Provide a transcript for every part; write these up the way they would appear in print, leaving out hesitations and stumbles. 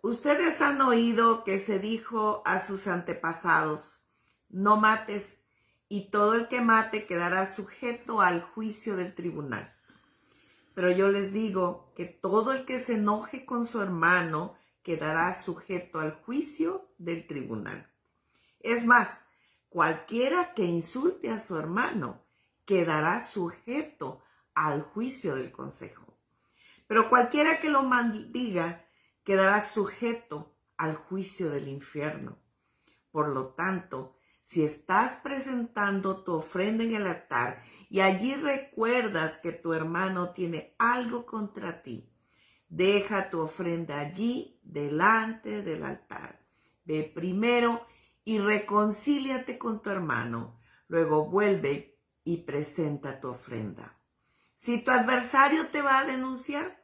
Ustedes han oído que se dijo a sus antepasados, no mates, y todo el que mate quedará sujeto al juicio del tribunal. Pero yo les digo que todo el que se enoje con su hermano quedará sujeto al juicio del tribunal. Es más, cualquiera que insulte a su hermano quedará sujeto al juicio del consejo. Pero cualquiera que lo maldiga quedará sujeto al juicio del infierno. Por lo tanto, si estás presentando tu ofrenda en el altar y allí recuerdas que tu hermano tiene algo contra ti, deja tu ofrenda allí delante del altar. Ve primero y reconcíliate con tu hermano. Luego vuelve y presenta tu ofrenda. Si tu adversario te va a denunciar,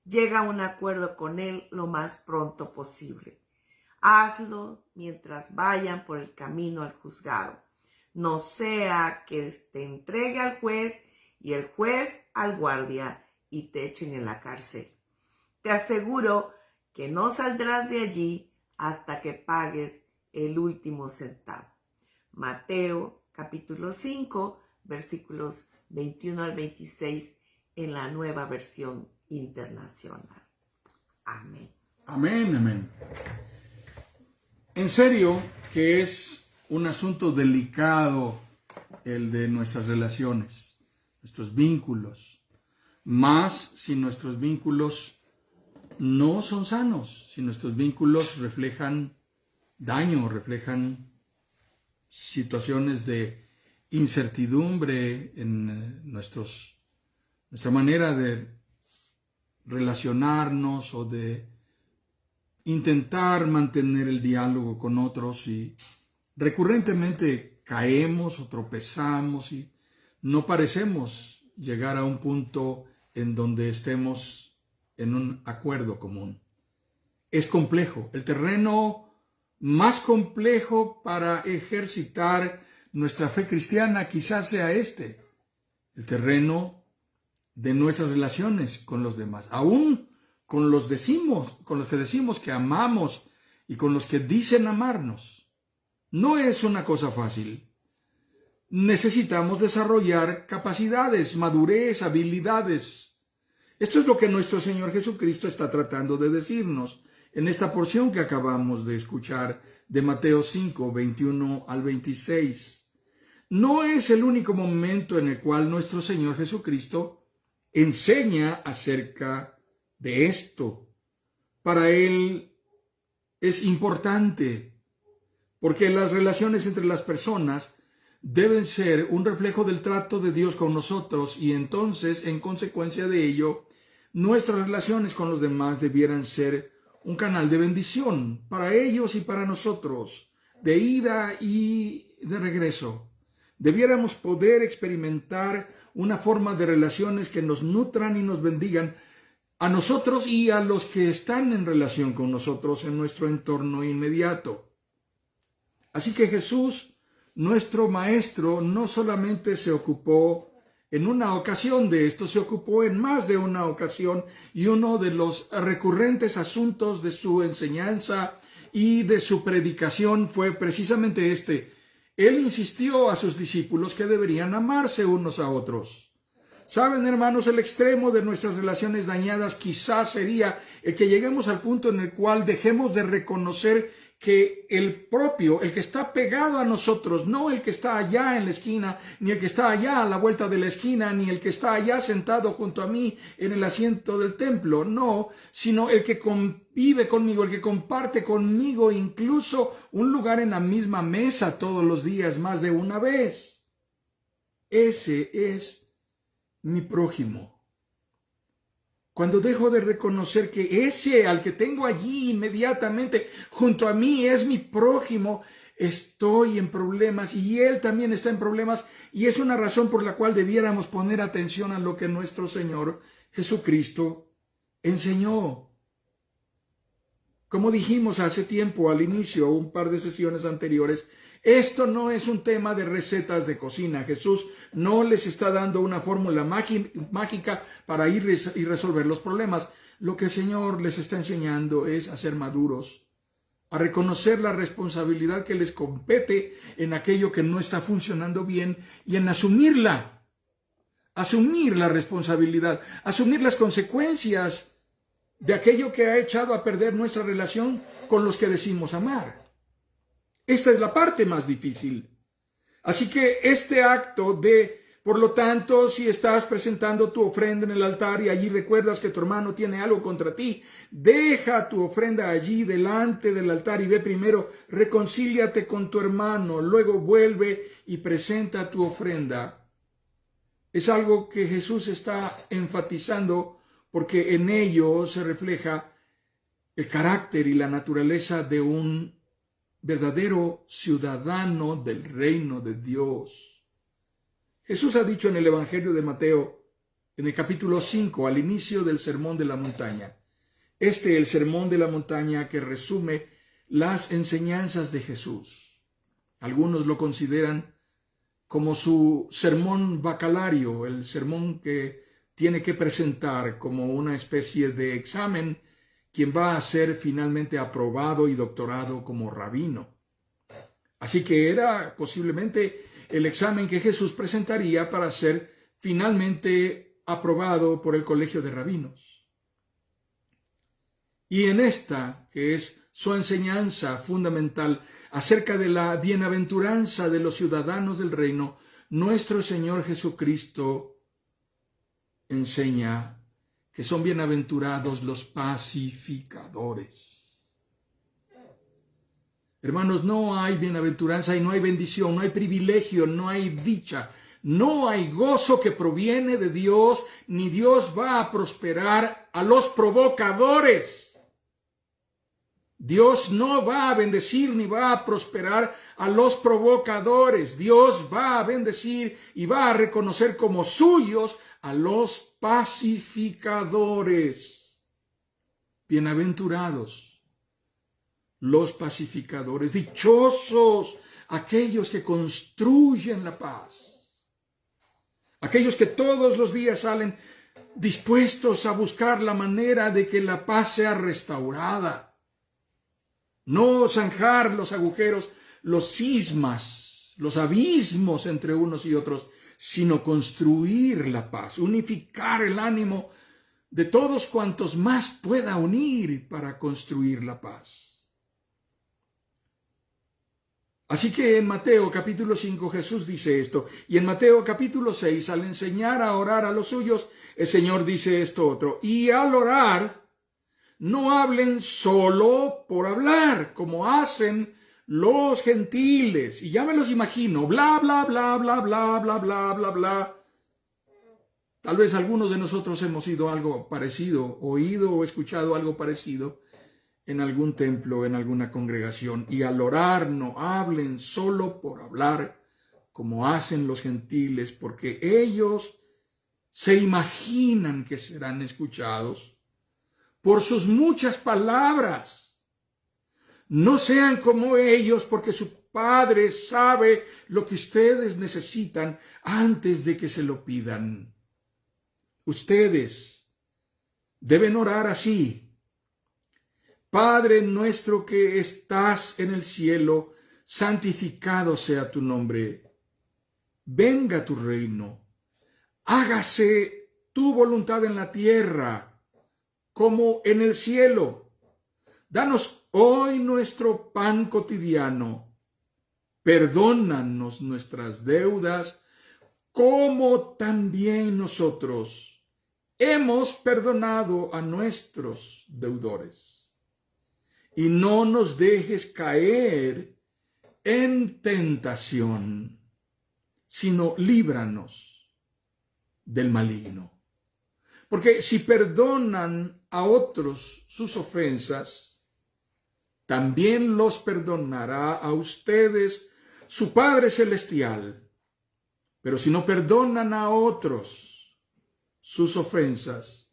llega a un acuerdo con él lo más pronto posible. Hazlo mientras vayan por el camino al juzgado. No sea que te entregue al juez y el juez al guardia y te echen en la cárcel. Te aseguro que no saldrás de allí hasta que pagues el último centavo. Mateo capítulo 5, versículos 21 al 26 en la Nueva Versión Internacional. Amén. Amén, amén. En serio que es un asunto delicado el de nuestras relaciones, nuestros vínculos, más si nuestros vínculos no son sanos, si nuestros vínculos reflejan daño, reflejan situaciones de incertidumbre en nuestra manera de relacionarnos o de intentar mantener el diálogo con otros, y recurrentemente caemos o tropezamos y no parecemos llegar a un punto en donde estemos en un acuerdo común. Es complejo. El terreno más complejo para ejercitar nuestra fe cristiana quizás sea el terreno de nuestras relaciones con los demás, aún con los que decimos que amamos y con los que dicen amarnos. No es una cosa fácil. Necesitamos desarrollar capacidades, madurez, habilidades. Esto es lo que nuestro Señor Jesucristo está tratando de decirnos en esta porción que acabamos de escuchar de Mateo 5, 21 al 26. No es el único momento en el cual nuestro Señor Jesucristo enseña acerca de esto. Para Él es importante, porque las relaciones entre las personas deben ser un reflejo del trato de Dios con nosotros, y entonces, en consecuencia de ello, nuestras relaciones con los demás debieran ser un canal de bendición para ellos y para nosotros, de ida y de regreso. Debiéramos poder experimentar una forma de relaciones que nos nutran y nos bendigan a nosotros y a los que están en relación con nosotros en nuestro entorno inmediato. Así que Jesús, nuestro Maestro, no solamente se ocupó en una ocasión de esto, se ocupó en más de una ocasión, y uno de los recurrentes asuntos de su enseñanza y de su predicación fue precisamente este. Él insistió a sus discípulos que deberían amarse unos a otros. Saben, hermanos, el extremo de nuestras relaciones dañadas quizás sería el que lleguemos al punto en el cual dejemos de reconocer que el que está pegado a nosotros, no el que está allá en la esquina, ni el que está allá a la vuelta de la esquina, ni el que está allá sentado junto a mí en el asiento del templo, no, sino el que convive conmigo, el que comparte conmigo incluso un lugar en la misma mesa todos los días, más de una vez. Ese es mi prójimo. Cuando dejo de reconocer que ese al que tengo allí inmediatamente junto a mí es mi prójimo, estoy en problemas y él también está en problemas, y es una razón por la cual debiéramos poner atención a lo que nuestro Señor Jesucristo enseñó. Como dijimos hace tiempo al inicio, un par de sesiones anteriores, Esto no es un tema de recetas de cocina. Jesús no les está dando una fórmula mágica para ir y resolver los problemas. Lo que el Señor les está enseñando es a ser maduros, a reconocer la responsabilidad que les compete en aquello que no está funcionando bien y en asumirla. Asumir la responsabilidad, asumir las consecuencias de aquello que ha echado a perder nuestra relación con los que decimos amar. Esta es la parte más difícil. Así que este acto por lo tanto, si estás presentando tu ofrenda en el altar y allí recuerdas que tu hermano tiene algo contra ti, deja tu ofrenda allí delante del altar y ve primero, reconcíliate con tu hermano, luego vuelve y presenta tu ofrenda. Es algo que Jesús está enfatizando porque en ello se refleja el carácter y la naturaleza de un verdadero ciudadano del reino de Dios. Jesús ha dicho en el Evangelio de Mateo, en el capítulo 5, al inicio del Sermón de la Montaña. Este es el Sermón de la Montaña que resume las enseñanzas de Jesús. Algunos lo consideran como su sermón bacalario, el sermón que tiene que presentar como una especie de examen quien va a ser finalmente aprobado y doctorado como rabino. Así que era posiblemente el examen que Jesús presentaría para ser finalmente aprobado por el colegio de rabinos. Y en esta, que es su enseñanza fundamental acerca de la bienaventuranza de los ciudadanos del reino, nuestro Señor Jesucristo enseña que son bienaventurados los pacificadores. Hermanos, no hay bienaventuranza y no hay bendición, no hay privilegio, no hay dicha, no hay gozo que proviene de Dios, ni Dios va a prosperar a los provocadores. Dios no va a bendecir ni va a prosperar a los provocadores. Dios va a bendecir y va a reconocer como suyos a los pacificadores. Bienaventurados los pacificadores, dichosos aquellos que construyen la paz, aquellos que todos los días salen dispuestos a buscar la manera de que la paz sea restaurada. No zanjar los agujeros, los cismas, los abismos entre unos y otros, sino construir la paz, unificar el ánimo de todos cuantos más pueda unir para construir la paz. Así que en Mateo capítulo 5 Jesús dice esto, y en Mateo capítulo 6, al enseñar a orar a los suyos, el Señor dice esto otro, y al orar, no hablen solo por hablar, como hacen los gentiles. Y ya me los imagino, bla, bla, bla, bla, bla, bla, bla, bla, bla. Tal vez algunos de nosotros hemos oído algo parecido, oído o escuchado algo parecido en algún templo, en alguna congregación. Y al orar no hablen solo por hablar, como hacen los gentiles, porque ellos se imaginan que serán escuchados por sus muchas palabras. No sean como ellos, porque su Padre sabe lo que ustedes necesitan antes de que se lo pidan. Ustedes deben orar así. Padre nuestro que estás en el cielo, santificado sea tu nombre. Venga tu reino. Hágase tu voluntad en la tierra como en el cielo. Danos hoy nuestro pan cotidiano. Perdónanos nuestras deudas, como también nosotros hemos perdonado a nuestros deudores. Y no nos dejes caer en tentación, sino líbranos del maligno. Porque si perdonan a otros sus ofensas, también los perdonará a ustedes su Padre Celestial. Pero si no perdonan a otros sus ofensas,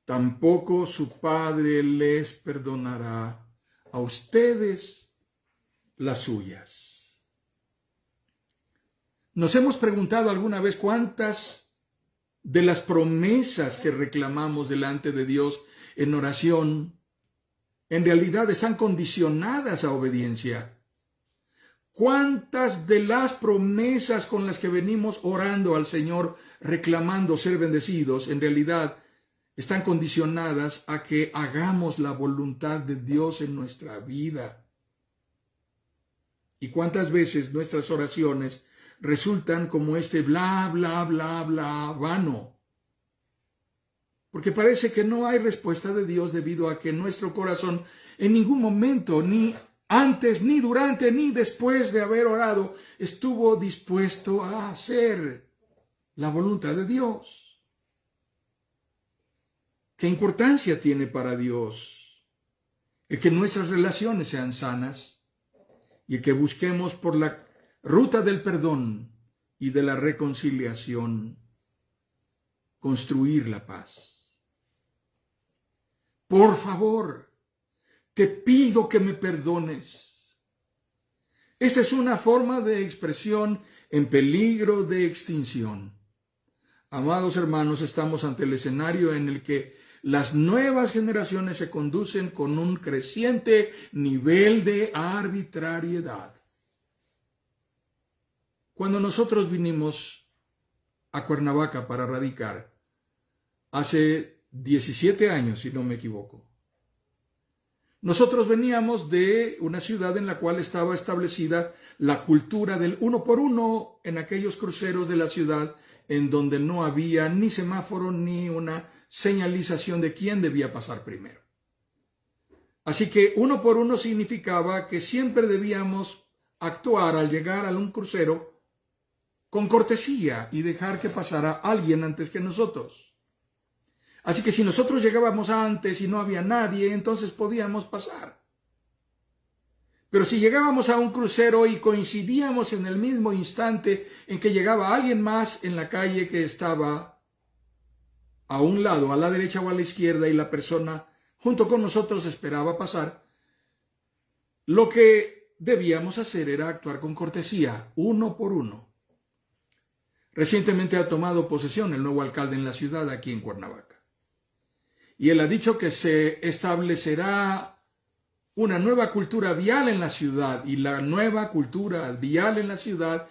tampoco su Padre les perdonará a ustedes las suyas. ¿Nos hemos preguntado alguna vez cuántas de las promesas que reclamamos delante de Dios en oración en realidad están condicionadas a obediencia? ¿Cuántas de las promesas con las que venimos orando al Señor reclamando ser bendecidos en realidad están condicionadas a que hagamos la voluntad de Dios en nuestra vida? ¿Y cuántas veces nuestras oraciones resultan como este bla, bla, bla, bla vano? Porque parece que no hay respuesta de Dios debido a que nuestro corazón en ningún momento, ni antes, ni durante, ni después de haber orado, estuvo dispuesto a hacer la voluntad de Dios. ¿Qué importancia tiene para Dios el que nuestras relaciones sean sanas y el que busquemos por la ruta del perdón y de la reconciliación construir la paz? Por favor, te pido que me perdones. Esta es una forma de expresión en peligro de extinción. Amados hermanos, estamos ante el escenario en el que las nuevas generaciones se conducen con un creciente nivel de arbitrariedad. Cuando nosotros vinimos a Cuernavaca para radicar, hace 17 años, si no me equivoco, nosotros veníamos de una ciudad en la cual estaba establecida la cultura del uno por uno en aquellos cruceros de la ciudad en donde no había ni semáforo ni una señalización de quién debía pasar primero. Así que uno por uno significaba que siempre debíamos actuar al llegar a un crucero con cortesía y dejar que pasara alguien antes que nosotros. Así que si nosotros llegábamos antes y no había nadie, entonces podíamos pasar. Pero si llegábamos a un crucero y coincidíamos en el mismo instante en que llegaba alguien más en la calle que estaba a un lado, a la derecha o a la izquierda, y la persona junto con nosotros esperaba pasar, lo que debíamos hacer era actuar con cortesía, uno por uno. Recientemente ha tomado posesión el nuevo alcalde en la ciudad, aquí en Cuernavaca. Y él ha dicho que se establecerá una nueva cultura vial en la ciudad, y la nueva cultura vial en la ciudad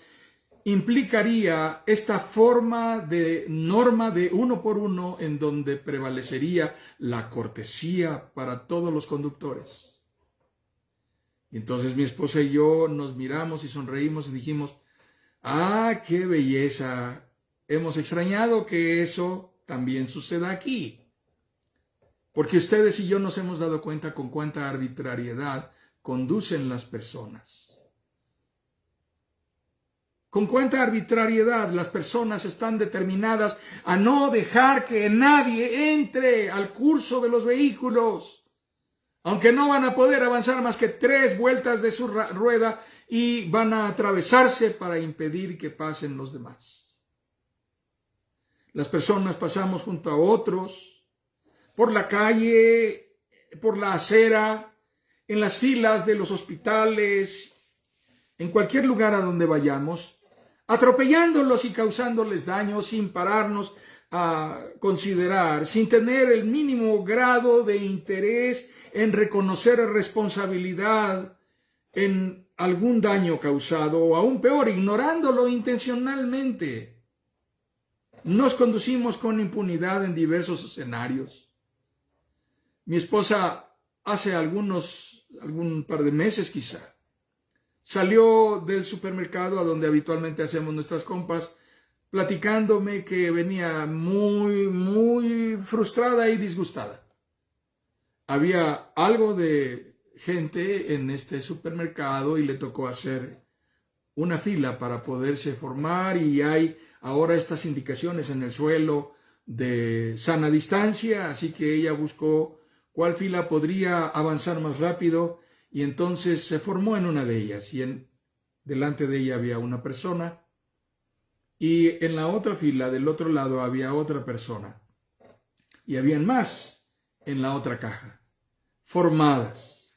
implicaría esta forma de norma de uno por uno en donde prevalecería la cortesía para todos los conductores. Y entonces mi esposa y yo nos miramos y sonreímos y dijimos: ¡ah, qué belleza! Hemos extrañado que eso también suceda aquí. Porque ustedes y yo nos hemos dado cuenta con cuánta arbitrariedad conducen las personas. Con cuánta arbitrariedad las personas están determinadas a no dejar que nadie entre al curso de los vehículos, aunque no van a poder avanzar más que 3 vueltas de su rueda y van a atravesarse para impedir que pasen los demás. Las personas pasamos junto a otros, por la calle, por la acera, en las filas de los hospitales, en cualquier lugar a donde vayamos, atropellándolos y causándoles daño sin pararnos a considerar, sin tener el mínimo grado de interés en reconocer responsabilidad en algún daño causado, o aún peor, ignorándolo intencionalmente. Nos conducimos con impunidad en diversos escenarios. Mi esposa hace algún par de meses quizá, salió del supermercado a donde habitualmente hacemos nuestras compras, platicándome que venía muy, muy frustrada y disgustada. Había algo de gente en este supermercado y le tocó hacer una fila para poderse formar, y hay ahora estas indicaciones en el suelo de sana distancia, así que ella buscó cuál fila podría avanzar más rápido y entonces se formó en una de ellas, y delante de ella había una persona y en la otra fila del otro lado había otra persona y habían más en la otra caja, formadas.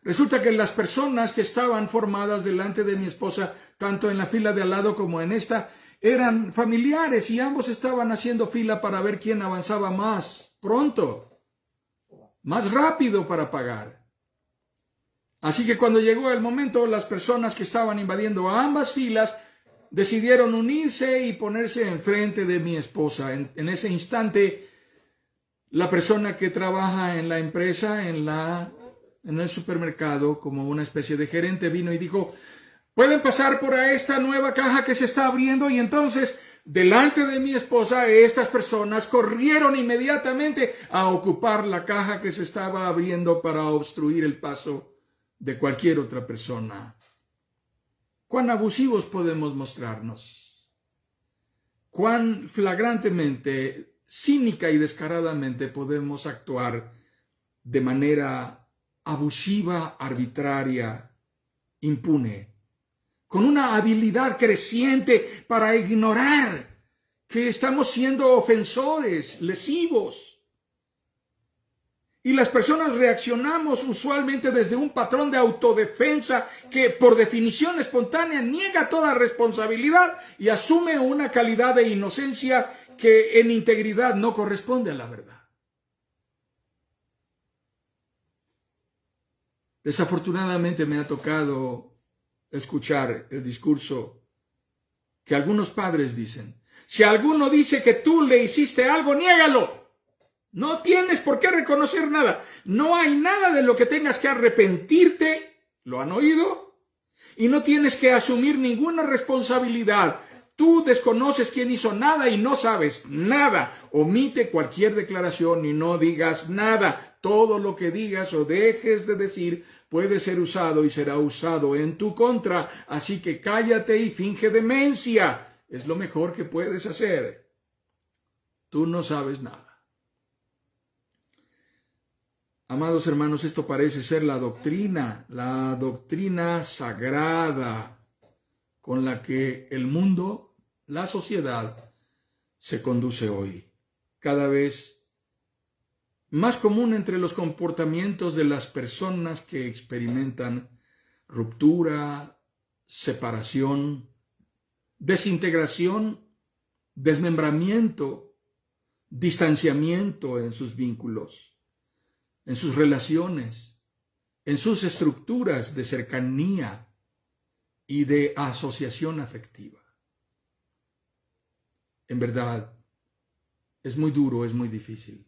Resulta que las personas que estaban formadas delante de mi esposa, tanto en la fila de al lado como en esta, eran familiares y ambos estaban haciendo fila para ver quién avanzaba más pronto, más rápido para pagar. Así que cuando llegó el momento, las personas que estaban invadiendo a ambas filas decidieron unirse y ponerse enfrente de mi esposa. En ese instante, la persona que trabaja en la empresa, en el supermercado, como una especie de gerente, vino y dijo: pueden pasar por esta nueva caja que se está abriendo. Y entonces, delante de mi esposa, estas personas corrieron inmediatamente a ocupar la caja que se estaba abriendo para obstruir el paso de cualquier otra persona. ¿Cuán abusivos podemos mostrarnos? ¿Cuán flagrantemente, cínica y descaradamente podemos actuar de manera abusiva, arbitraria, impune, con una habilidad creciente para ignorar que estamos siendo ofensores, lesivos? Y las personas reaccionamos usualmente desde un patrón de autodefensa que, por definición espontánea, niega toda responsabilidad y asume una calidad de inocencia que en integridad no corresponde a la verdad. Desafortunadamente me ha tocado escuchar el discurso que algunos padres dicen: si alguno dice que tú le hiciste algo, niégalo. No tienes por qué reconocer nada. No hay nada de lo que tengas que arrepentirte. ¿Lo han oído? Y no tienes que asumir ninguna responsabilidad. Tú desconoces quién hizo nada y no sabes nada. Omite cualquier declaración y no digas nada. Todo lo que digas o dejes de decir puede ser usado y será usado en tu contra. Así que cállate y finge demencia. Es lo mejor que puedes hacer. Tú no sabes nada. Amados hermanos, esto parece ser la doctrina sagrada con la que el mundo, la sociedad, se conduce hoy. Cada vez más común entre los comportamientos de las personas que experimentan ruptura, separación, desintegración, desmembramiento, distanciamiento en sus vínculos, en sus relaciones, en sus estructuras de cercanía y de asociación afectiva. En verdad, es muy duro, es muy difícil.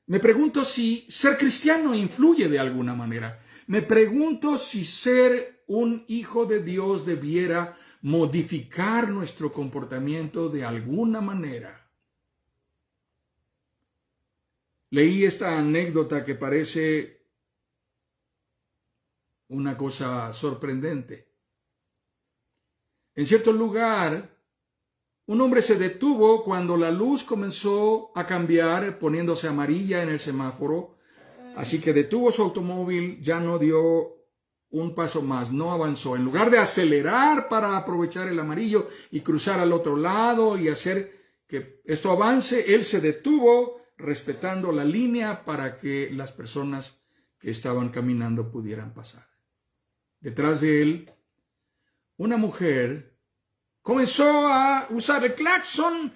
Me pregunto si ser cristiano influye de alguna manera. Me pregunto si ser un hijo de Dios debiera modificar nuestro comportamiento de alguna manera. Leí esta anécdota que parece una cosa sorprendente. En cierto lugar, un hombre se detuvo cuando la luz comenzó a cambiar, poniéndose amarilla en el semáforo. Así que detuvo su automóvil, ya no dio un paso más, no avanzó. En lugar de acelerar para aprovechar el amarillo y cruzar al otro lado y hacer que esto avance, él se detuvo, respetando la línea para que las personas que estaban caminando pudieran pasar. Detrás de él, una mujer comenzó a usar el claxon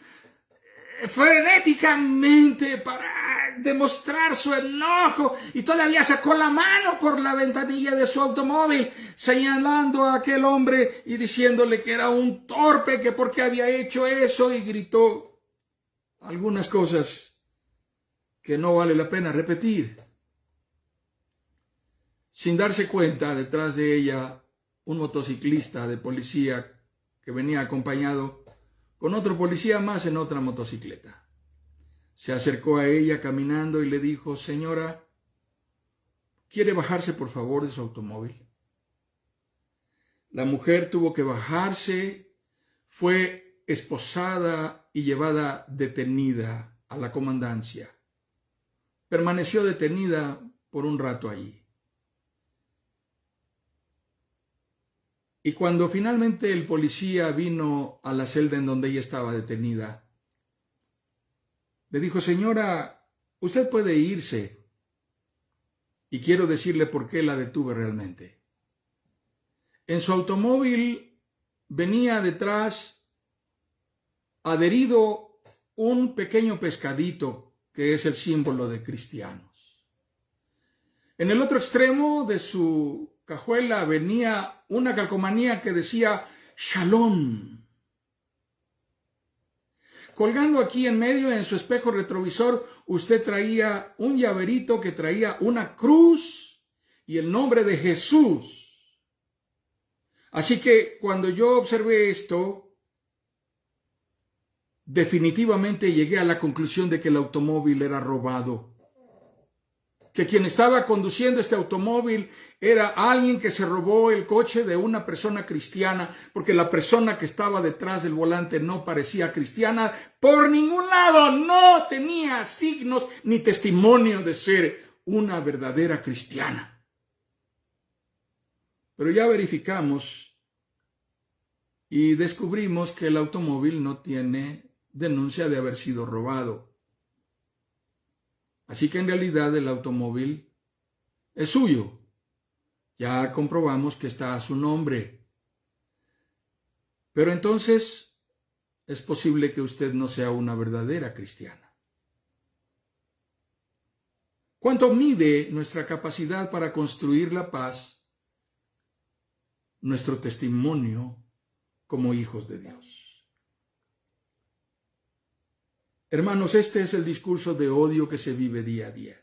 frenéticamente para demostrar su enojo y todavía sacó la mano por la ventanilla de su automóvil, señalando a aquel hombre y diciéndole que era un torpe, que por qué había hecho eso, y gritó algunas cosas que no vale la pena repetir. Sin darse cuenta, detrás de ella, un motociclista de policía que venía acompañado con otro policía más en otra motocicleta. Se acercó a ella caminando y le dijo: señora, ¿quiere bajarse por favor de su automóvil? La mujer tuvo que bajarse, fue esposada y llevada detenida a la comandancia. Permaneció detenida por un rato allí. Y cuando finalmente el policía vino a la celda en donde ella estaba detenida, le dijo: señora, usted puede irse. Y quiero decirle por qué la detuve realmente. En su automóvil venía detrás adherido un pequeño pescadito que es el símbolo de cristianos. En el otro extremo de su cajuela venía una calcomanía que decía Shalom. Colgando aquí en medio, en su espejo retrovisor, usted traía un llaverito que traía una cruz y el nombre de Jesús. Así que cuando yo observé esto, definitivamente llegué a la conclusión de que el automóvil era robado. Que quien estaba conduciendo este automóvil era alguien que se robó el coche de una persona cristiana, porque la persona que estaba detrás del volante no parecía cristiana por ningún lado, no tenía signos ni testimonio de ser una verdadera cristiana. Pero ya verificamos y descubrimos que el automóvil no tiene denuncia de haber sido robado. Así que en realidad el automóvil es suyo. Ya comprobamos que está a su nombre. Pero entonces es posible que usted no sea una verdadera cristiana. ¿Cuánto mide nuestra capacidad para construir la paz? Nuestro testimonio como hijos de Dios. Hermanos, este es el discurso de odio que se vive día a día.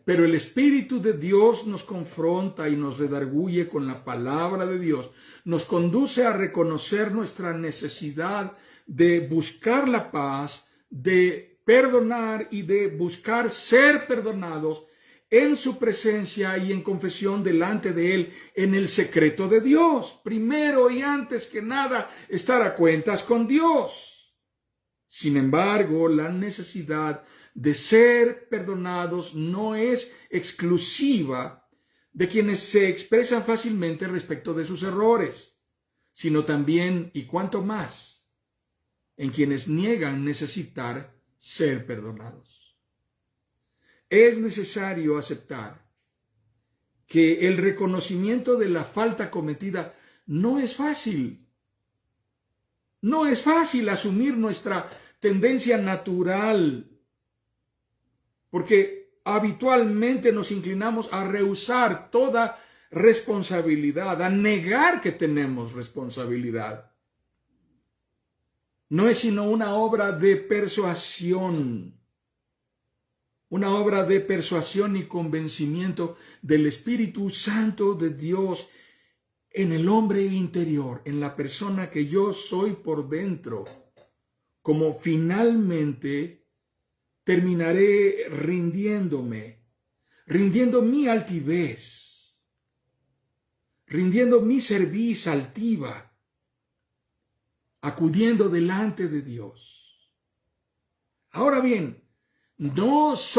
Pero el Espíritu de Dios nos confronta y nos redarguye con la palabra de Dios. Nos conduce a reconocer nuestra necesidad de buscar la paz, de perdonar y de buscar ser perdonados en su presencia y en confesión delante de Él, en el secreto de Dios. Primero y antes que nada, estar a cuentas con Dios. Sin embargo, la necesidad de ser perdonados no es exclusiva de quienes se expresan fácilmente respecto de sus errores, sino también, y cuanto más, en quienes niegan necesitar ser perdonados. Es necesario aceptar que el reconocimiento de la falta cometida no es fácil. No es fácil asumir nuestra tendencia natural, porque habitualmente nos inclinamos a rehusar toda responsabilidad, a negar que tenemos responsabilidad. No es sino una obra de persuasión y convencimiento del Espíritu Santo de Dios en el hombre interior, en la persona que yo soy por dentro, como finalmente terminaré rindiendo mi altivez, rindiendo mi cerviz altiva, acudiendo delante de Dios. Ahora bien, Dios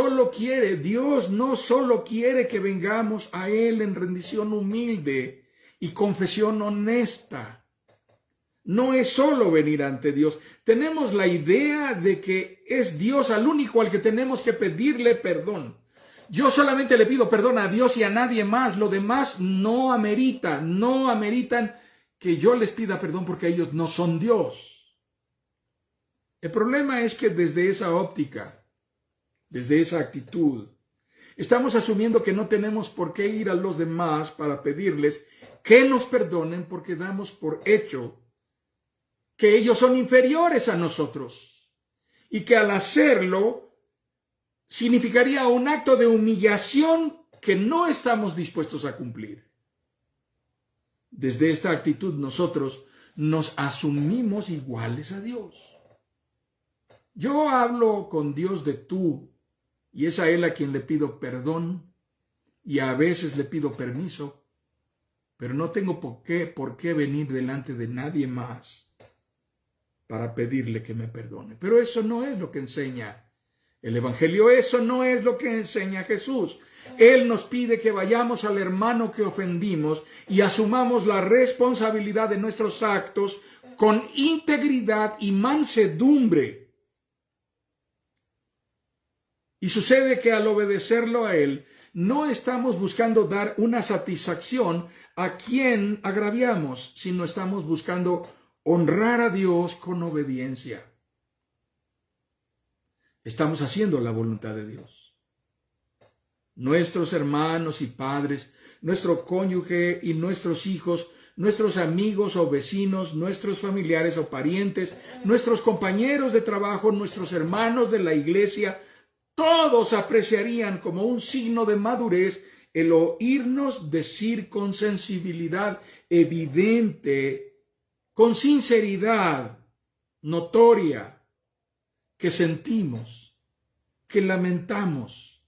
no solo quiere que vengamos a Él en rendición humilde y confesión honesta. No es solo venir ante Dios. Tenemos la idea de que es Dios al único al que tenemos que pedirle perdón. Yo solamente le pido perdón a Dios y a nadie más. Lo demás no ameritan que yo les pida perdón porque ellos no son Dios. El problema es que desde esa óptica, desde esa actitud, estamos asumiendo que no tenemos por qué ir a los demás para pedirles que nos perdonen porque damos por hecho que ellos son inferiores a nosotros y que al hacerlo significaría un acto de humillación que no estamos dispuestos a cumplir. Desde esta actitud nosotros nos asumimos iguales a Dios. Yo hablo con Dios de tú y es a Él a quien le pido perdón y a veces le pido permiso, pero no tengo por qué venir delante de nadie más para pedirle que me perdone. Pero eso no es lo que enseña el Evangelio, eso no es lo que enseña Jesús. Él nos pide que vayamos al hermano que ofendimos y asumamos la responsabilidad de nuestros actos con integridad y mansedumbre. Y sucede que al obedecerlo a Él, no estamos buscando dar una satisfacción a quien agraviamos, sino estamos buscando honrar a Dios con obediencia. Estamos haciendo la voluntad de Dios. Nuestros hermanos y padres, nuestro cónyuge y nuestros hijos, nuestros amigos o vecinos, nuestros familiares o parientes, nuestros compañeros de trabajo, nuestros hermanos de la iglesia, todos apreciarían como un signo de madurez el oírnos decir con sensibilidad evidente, con sinceridad notoria, que sentimos, que lamentamos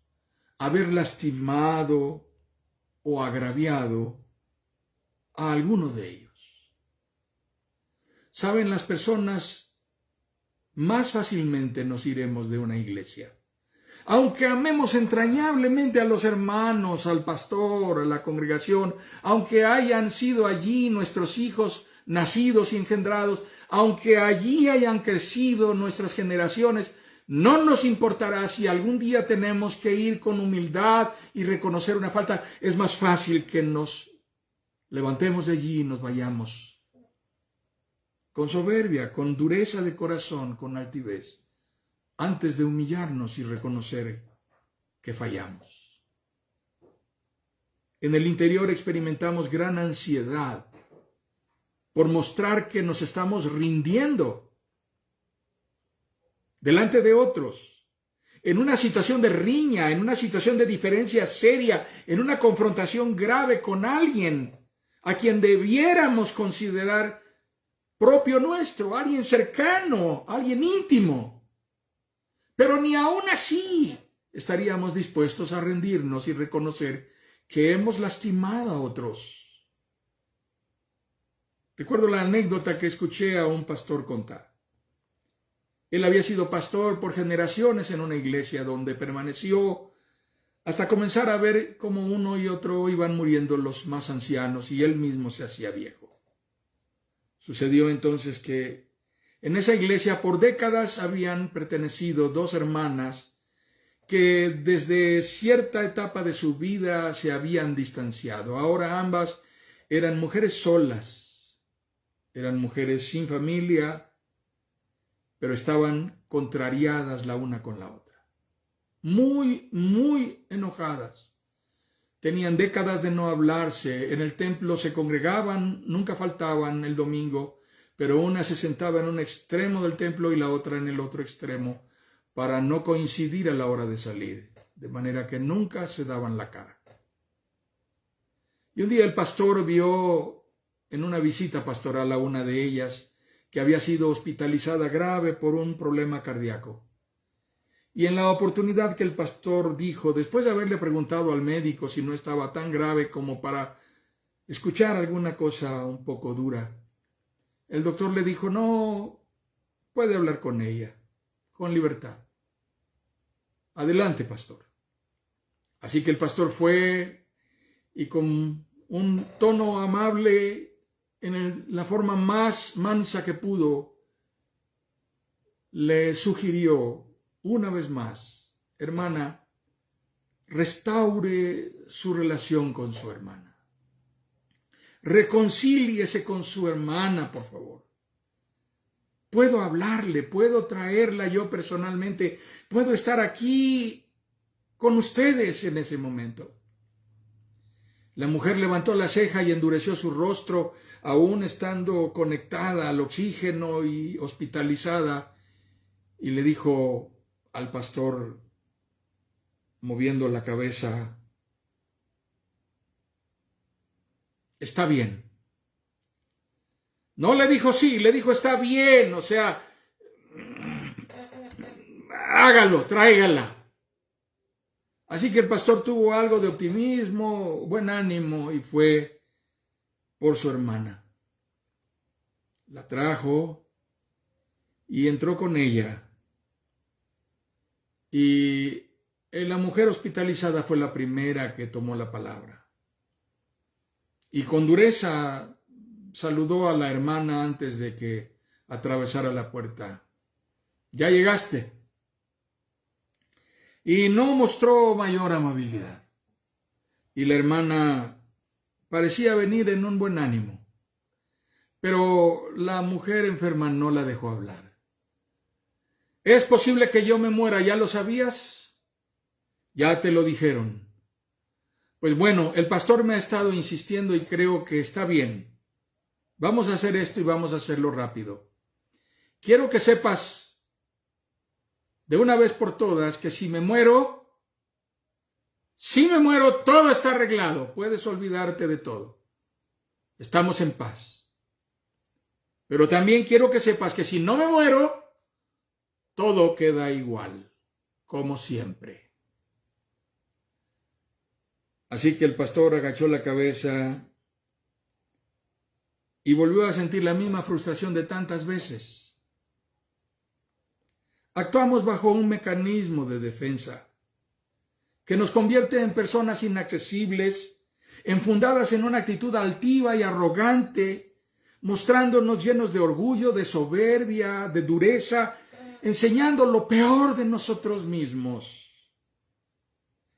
haber lastimado o agraviado a alguno de ellos. Saben, las personas más fácilmente nos iremos de una iglesia. Aunque amemos entrañablemente a los hermanos, al pastor, a la congregación, aunque hayan sido allí nuestros hijos nacidos y engendrados, aunque allí hayan crecido nuestras generaciones, no nos importará si algún día tenemos que ir con humildad y reconocer una falta. Es más fácil que nos levantemos de allí y nos vayamos con soberbia, con dureza de corazón, con altivez, antes de humillarnos y reconocer que fallamos. En el interior experimentamos gran ansiedad por mostrar que nos estamos rindiendo delante de otros, en una situación de riña, en una situación de diferencia seria, en una confrontación grave con alguien a quien debiéramos considerar propio nuestro, alguien cercano, alguien íntimo. Pero ni aún así estaríamos dispuestos a rendirnos y reconocer que hemos lastimado a otros. Recuerdo la anécdota que escuché a un pastor contar. Él había sido pastor por generaciones en una iglesia donde permaneció hasta comenzar a ver cómo uno y otro iban muriendo los más ancianos y él mismo se hacía viejo. Sucedió entonces que en esa iglesia por décadas habían pertenecido dos hermanas que desde cierta etapa de su vida se habían distanciado. Ahora ambas eran mujeres solas, eran mujeres sin familia, pero estaban contrariadas la una con la otra. Muy, muy enojadas. Tenían décadas de no hablarse. En el templo se congregaban, nunca faltaban el domingo, pero una se sentaba en un extremo del templo y la otra en el otro extremo para no coincidir a la hora de salir, de manera que nunca se daban la cara. Y un día el pastor vio en una visita pastoral a una de ellas que había sido hospitalizada grave por un problema cardíaco. Y en la oportunidad que el pastor dijo, después de haberle preguntado al médico si no estaba tan grave como para escuchar alguna cosa un poco dura, el doctor le dijo, no, puede hablar con ella, con libertad. Adelante, pastor. Así que el pastor fue y con un tono amable, en la forma más mansa que pudo, le sugirió una vez más, hermana, restaure su relación con su hermana. Reconcíliese con su hermana, por favor. Puedo hablarle, puedo traerla yo personalmente, puedo estar aquí con ustedes en ese momento. La mujer levantó la ceja y endureció su rostro, aún estando conectada al oxígeno y hospitalizada, y le dijo al pastor, moviendo la cabeza, está bien. No le dijo sí, le dijo está bien, o sea, hágalo, tráigala. Así que el pastor tuvo algo de optimismo, buen ánimo y fue por su hermana. La trajo y entró con ella. Y la mujer hospitalizada fue la primera que tomó la palabra. Y con dureza saludó a la hermana antes de que atravesara la puerta. ¿Ya llegaste? Y no mostró mayor amabilidad. y la hermana parecía venir en un buen ánimo, pero la mujer enferma no la dejó hablar. ¿Es posible que yo me muera? ¿Ya lo sabías? Ya te lo dijeron. Pues bueno, el pastor me ha estado insistiendo y creo que está bien. Vamos a hacer esto y vamos a hacerlo rápido. Quiero que sepas de una vez por todas que si me muero, todo está arreglado. Puedes olvidarte de todo. Estamos en paz. Pero también quiero que sepas que si no me muero, todo queda igual, como siempre. Así que el pastor agachó la cabeza y volvió a sentir la misma frustración de tantas veces. Actuamos bajo un mecanismo de defensa que nos convierte en personas inaccesibles, enfundadas en una actitud altiva y arrogante, mostrándonos llenos de orgullo, de soberbia, de dureza, enseñando lo peor de nosotros mismos.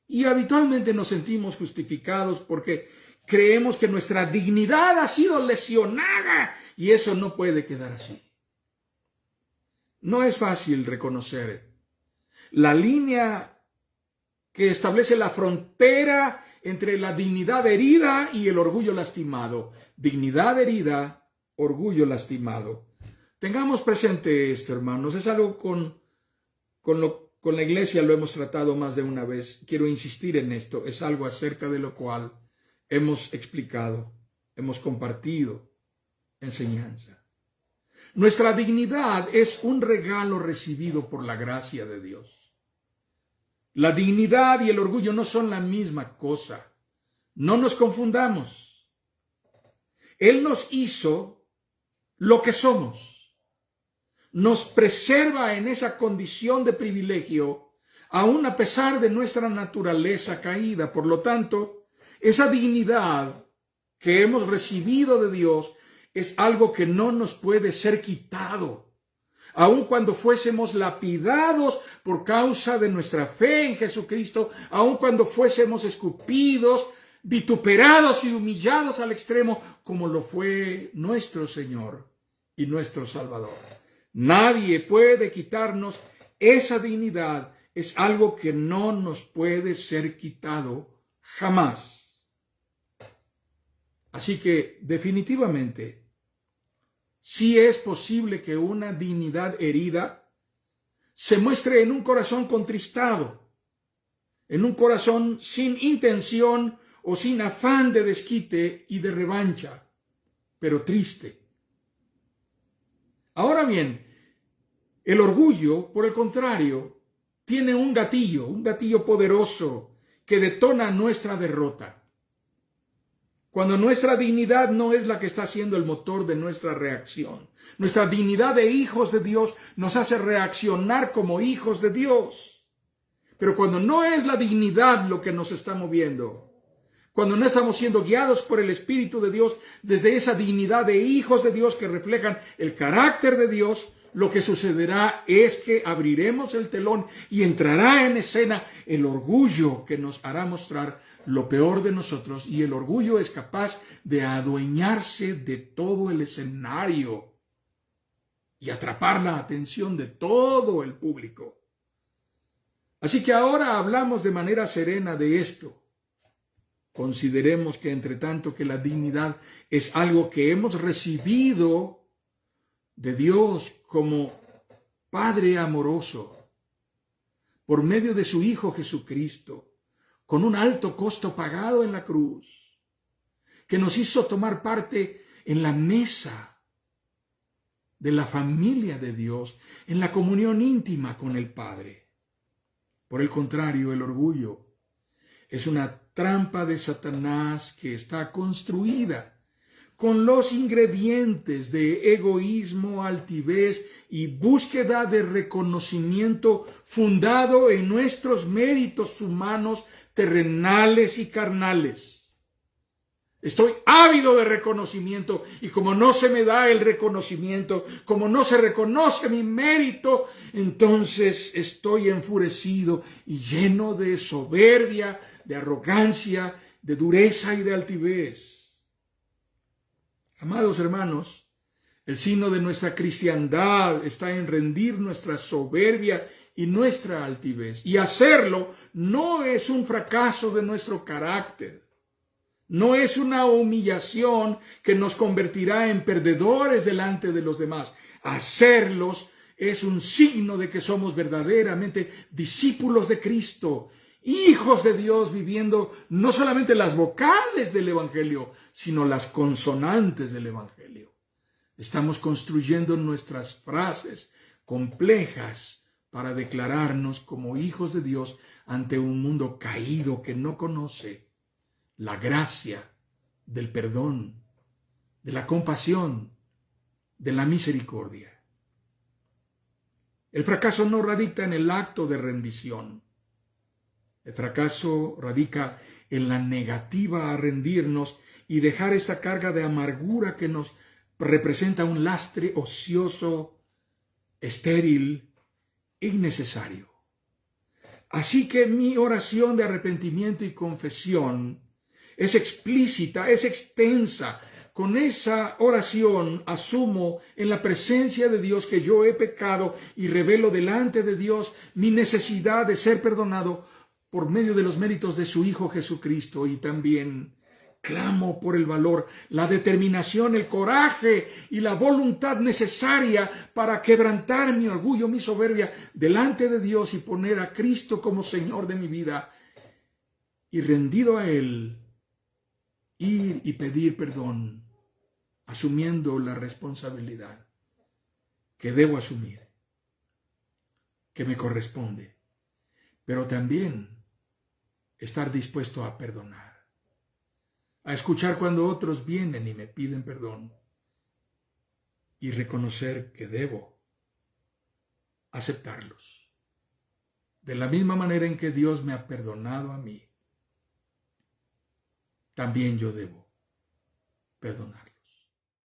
Y habitualmente nos sentimos justificados porque creemos que nuestra dignidad ha sido lesionada y eso no puede quedar así. No es fácil reconocer la línea que establece la frontera entre la dignidad herida y el orgullo lastimado. Dignidad herida, orgullo lastimado. Tengamos presente esto, hermanos. Es algo con la iglesia lo hemos tratado más de una vez. Quiero insistir en esto. Es algo acerca de lo cual hemos explicado, hemos compartido enseñanza. Nuestra dignidad es un regalo recibido por la gracia de Dios. La dignidad y el orgullo no son la misma cosa. No nos confundamos. Él nos hizo lo que somos. Nos preserva en esa condición de privilegio, aun a pesar de nuestra naturaleza caída. Por lo tanto, esa dignidad que hemos recibido de Dios es algo que no nos puede ser quitado. Aun cuando fuésemos lapidados por causa de nuestra fe en Jesucristo, aun cuando fuésemos escupidos, vituperados y humillados al extremo, como lo fue nuestro Señor y nuestro Salvador. Nadie puede quitarnos esa dignidad. Es algo que no nos puede ser quitado jamás. Así que definitivamente, sí es posible que una dignidad herida se muestre en un corazón contristado, en un corazón sin intención o sin afán de desquite y de revancha, pero triste. Ahora bien, el orgullo, por el contrario, tiene un gatillo poderoso que detona nuestra derrota. Cuando nuestra dignidad no es la que está siendo el motor de nuestra reacción. Nuestra dignidad de hijos de Dios nos hace reaccionar como hijos de Dios. Pero cuando no es la dignidad lo que nos está moviendo, cuando no estamos siendo guiados por el Espíritu de Dios desde esa dignidad de hijos de Dios que reflejan el carácter de Dios, lo que sucederá es que abriremos el telón y entrará en escena el orgullo que nos hará mostrar lo peor de nosotros, y el orgullo es capaz de adueñarse de todo el escenario y atrapar la atención de todo el público. Así que ahora hablamos de manera serena de esto. Consideremos que entre tanto que la dignidad es algo que hemos recibido de Dios como Padre amoroso, por medio de su Hijo Jesucristo, con un alto costo pagado en la cruz, que nos hizo tomar parte en la mesa de la familia de Dios, en la comunión íntima con el Padre. Por el contrario, el orgullo es una trampa de Satanás que está construida con los ingredientes de egoísmo, altivez y búsqueda de reconocimiento fundado en nuestros méritos humanos, terrenales y carnales. Estoy ávido de reconocimiento y como no se me da el reconocimiento, como no se reconoce mi mérito, entonces estoy enfurecido y lleno de soberbia, de arrogancia de dureza y de altivez. Amados hermanos, el signo de nuestra cristiandad está en rendir nuestra soberbia y nuestra altivez. Y hacerlo no es un fracaso de nuestro carácter. No es una humillación que nos convertirá en perdedores delante de los demás. Hacerlos es un signo de que somos verdaderamente discípulos de Cristo, hijos de Dios, viviendo no solamente las vocales del Evangelio, sino las consonantes del Evangelio. Estamos construyendo nuestras frases complejas para declararnos como hijos de Dios ante un mundo caído que no conoce la gracia del perdón, de la compasión, de la misericordia. El fracaso no radica en el acto de rendición. El fracaso radica en la negativa a rendirnos y dejar esta carga de amargura que nos representa un lastre ocioso, estéril, innecesario. Así que mi oración de arrepentimiento y confesión es explícita, es extensa. Con esa oración asumo en la presencia de Dios que yo he pecado y revelo delante de Dios mi necesidad de ser perdonado por medio de los méritos de su Hijo Jesucristo, y también clamo por el valor, la determinación, el coraje y la voluntad necesaria para quebrantar mi orgullo, mi soberbia delante de Dios y poner a Cristo como Señor de mi vida, y rendido a Él, ir y pedir perdón, asumiendo la responsabilidad que debo asumir, que me corresponde, pero también estar dispuesto a perdonar, a escuchar cuando otros vienen y me piden perdón y reconocer que debo aceptarlos. De la misma manera en que Dios me ha perdonado a mí, también yo debo perdonar.